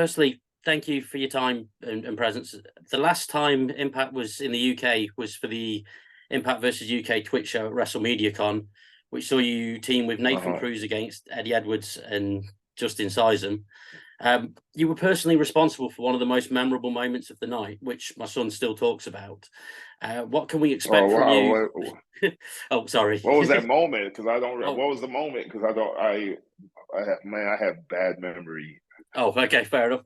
firstly, thank you for your time and presence. The last time Impact was in the UK was for the Impact versus UK Twitch show at WrestleMediaCon, which saw you team with Nathan Uh-huh. Cruz against Eddie Edwards and Justin Sizem. You were personally responsible for one of the most memorable moments of the night, which my son still talks about. What can we expect Oh from wow! you? Oh, sorry. What was that moment? Because I don't. Oh, What was the moment? Because I don't. I have bad memory. oh, okay, fair enough.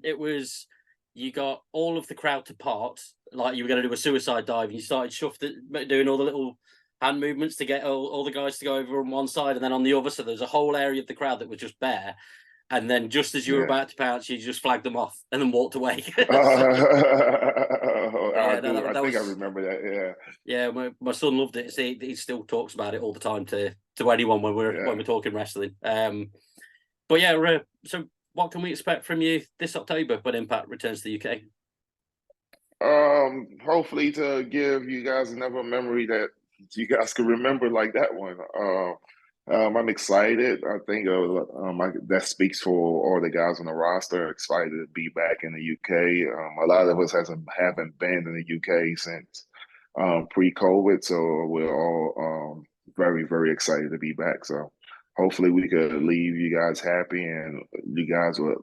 It was you got all of the crowd to part, like you were going to do a suicide dive, and you started doing all the little hand movements to get all the guys to go over on one side and then on the other. So there's a whole area of the crowd that was just bare. And then just as you were Yeah. about to pounce, you just flagged them off and then walked away. So, I yeah, no, do. I that think I was remember that. yeah. My son loved it. So he still talks about it all the time to anyone when Yeah. we're talking wrestling. But yeah, so what can we expect from you this October when Impact returns to the UK? Hopefully to give you guys another memory that you guys can remember like that one. I'm excited. I think that speaks for all the guys on the roster. Excited to be back in the UK. A lot of us haven't been in the UK since pre-COVID, so we're all very, very excited to be back. So hopefully we could leave you guys happy and you guys with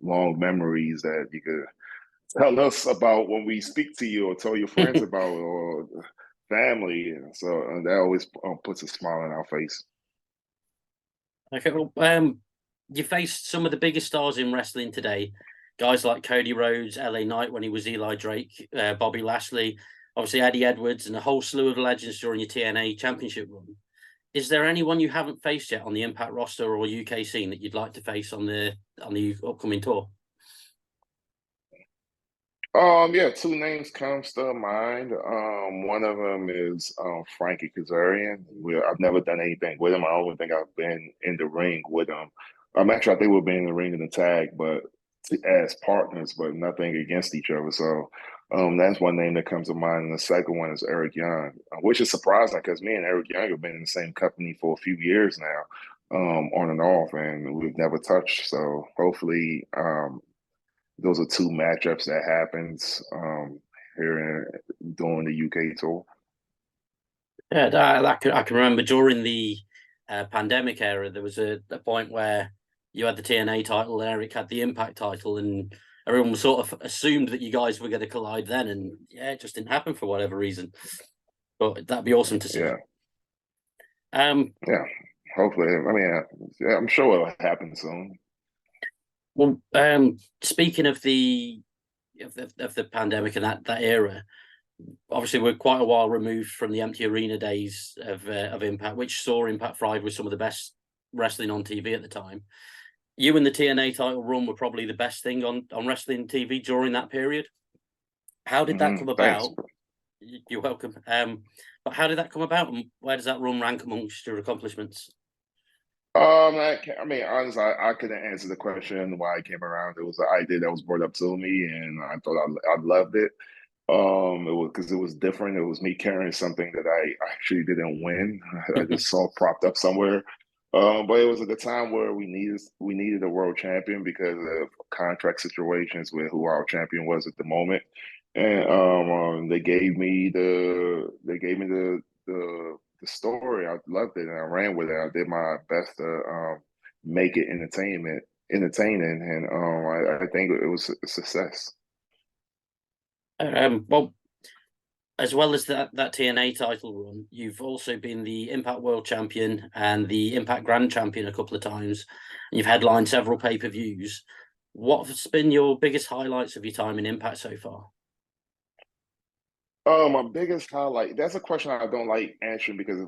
long memories that you could tell us about when we speak to you or tell your friends about or family. So that always puts a smile on our face. Okay, well, you faced some of the biggest stars in wrestling today, guys like Cody Rhodes, LA Knight when he was Eli Drake, Bobby Lashley, obviously Eddie Edwards, and a whole slew of legends during your TNA Championship run. Is there anyone you haven't faced yet on the Impact roster or UK scene that you'd like to face on the upcoming tour? Yeah, two names comes to mind. One of them is Frankie Kazarian. I've never done anything with him. I only think I've been in the ring with him. Actually, I think we've been in the ring in the tag, but as partners, but nothing against each other. So, that's one name that comes to mind. And the second one is Eric Young, which is surprising because me and Eric Young have been in the same company for a few years now, on and off, and we've never touched. So, hopefully, those are two matchups that happens during the UK tour. Yeah, I can remember during the pandemic era, there was a point where you had the TNA title, Eric had the Impact title, and everyone was sort of assumed that you guys were going to collide then, and yeah, it just didn't happen for whatever reason. But that'd be awesome to see. Yeah, Um, yeah. Hopefully, I mean, yeah, I'm sure it'll happen soon. well, speaking of the pandemic and that era, obviously we're quite a while removed from the empty arena days of Impact, which saw Impact thrive with some of the best wrestling on TV at the time. You and the TNA title run were probably the best thing on wrestling TV during that period. How did that come Thanks. about? You're welcome. But how did that come about, and where does that run rank amongst your accomplishments? I mean, honestly, I couldn't answer the question why it came around. It was an idea that was brought up to me, and I thought I loved it. It was because it was different. It was me carrying something that I actually didn't win. I just saw propped up somewhere. But it was at the time where we needed a world champion because of contract situations with who our champion was at the moment. And they gave me the story. I loved it and I ran with it. I did my best to make it entertaining, and I think it was a success. Well, as well as that TNA title run, you've also been the Impact World Champion and the Impact Grand Champion a couple of times, and you've headlined several pay-per-views. What's been your biggest highlights of your time in Impact so far? My biggest highlight. That's a question I don't like answering because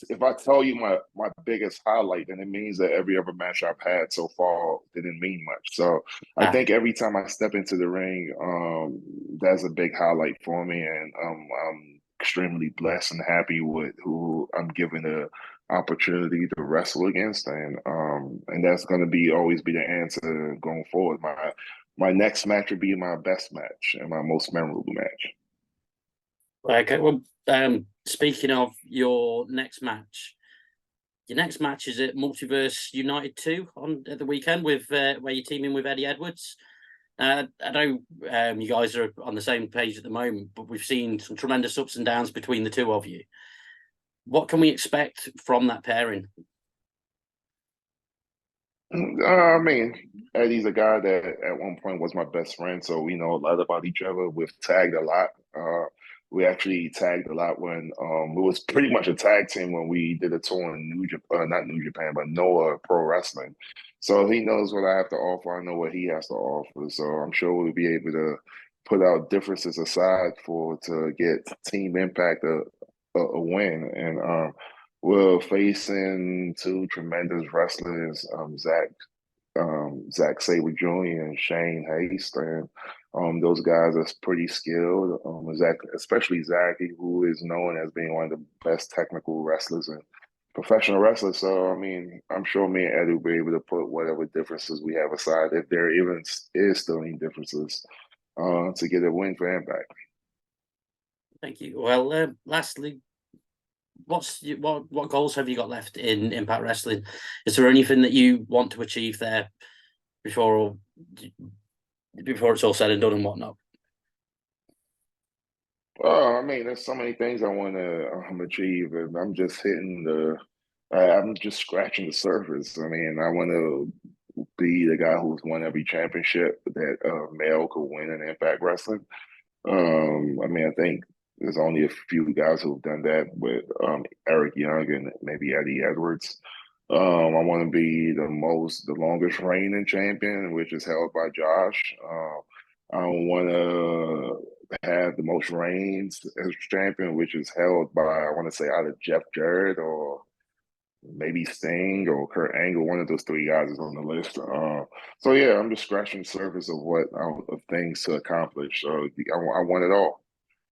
if I tell you my biggest highlight, then it means that every other match I've had so far didn't mean much. So I Ah, think every time I step into the ring, that's a big highlight for me, and I'm extremely blessed and happy with who I'm given the opportunity to wrestle against, and that's going to be always be the answer going forward. My next match would be my best match and my most memorable match. okay. Well, speaking of your next match, your next match is at Multiverse United 2 at the weekend with where you're teaming with Eddie Edwards. I know you guys are on the same page at the moment, but we've seen some tremendous ups and downs between the two of you. What can we expect from that pairing? I mean, Eddie's a guy that at one point was my best friend, so we know a lot about each other. We've tagged a lot. We actually tagged a lot when it was pretty much a tag team when we did a tour in New Japan, not New Japan, but Noah Pro Wrestling. So he knows what I have to offer. I know what he has to offer. So I'm sure we'll be able to put our differences aside for to get Team Impact a win. And we're facing two tremendous wrestlers, Zach Sabre Jr. and Shane Haste, and those guys are pretty skilled. Zach, especially Zach, who is known as being one of the best technical wrestlers and professional wrestlers. So, I mean, I'm sure me and Eddie will be able to put whatever differences we have aside, if there even is still any differences, to get a win for Impact. Thank you. Well, lastly, what goals have you got left in Impact Wrestling? Is there anything that you want to achieve there before it's all said and done and whatnot? I mean, there's so many things I want to achieve, and I'm just hitting I'm just scratching the surface. I mean, I want to be the guy who's won every championship that male could win in Impact Wrestling. I mean, I think there's only a few guys who've done that with Eric Young and maybe Eddie Edwards. I want to be the longest reigning champion, which is held by Josh. I want to have the most reigns as champion, which is held by, I want to say, either Jeff Jarrett or maybe Sting or Kurt Angle. One of those three guys is on the list. So yeah, I'm just scratching the surface of what of things to accomplish. So I want it all.